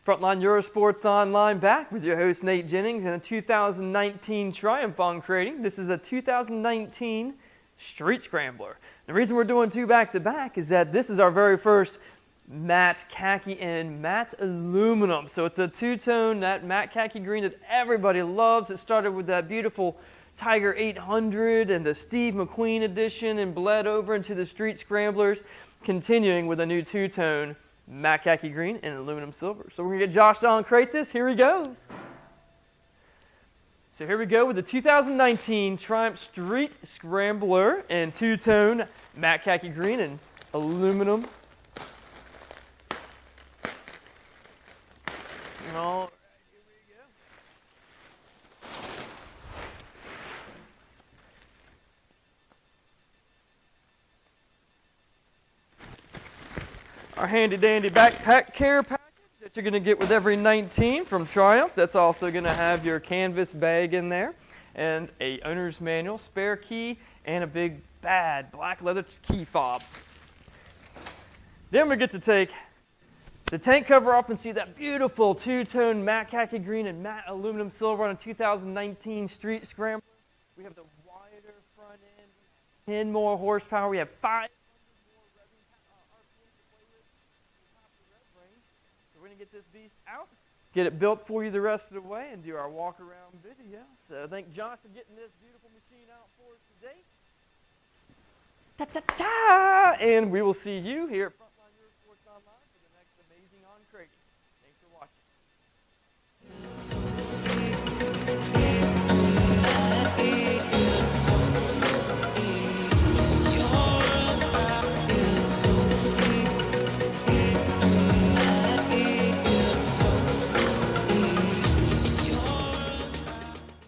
Frontline Eurosports Online back with your host Nate Jennings and a 2019 Triumph Uncrating. This is a 2019 Street Scrambler. The reason we're doing two back-to-back is that this is our very first matte khaki and matte aluminum. So it's a two-tone, that matte khaki green that everybody loves. It started with that beautiful Tiger 800 and the Steve McQueen edition and bled over into the Street Scramblers, continuing with a new two-tone matte khaki green and aluminum silver. So we're going to get Josh to uncrate this. Here he goes. So here we go with the 2019 Triumph Street Scrambler and two-tone matte khaki green and aluminum. All right, here we go. Our handy-dandy backpack care package that you're going to get with every 19 from Triumph. That's also going to have your canvas bag in there and a owner's manual, spare key, and a big bad black leather key fob. Then we get to take the tank cover off and see that beautiful two-tone matte khaki green and matte aluminum silver on a 2019 Street Scrambler. We have the wider front end, 10 more horsepower. We have 500 more RPM to play with on the top of the rev range. So we're going to get this beast out, get it built for you the rest of the way, and do our walk-around video. So thank Josh for getting this beautiful machine out for us today. Ta-ta-ta! And we will see you here at Frontline Eurosports Online for the next amazing Uncrating. Thanks for watching.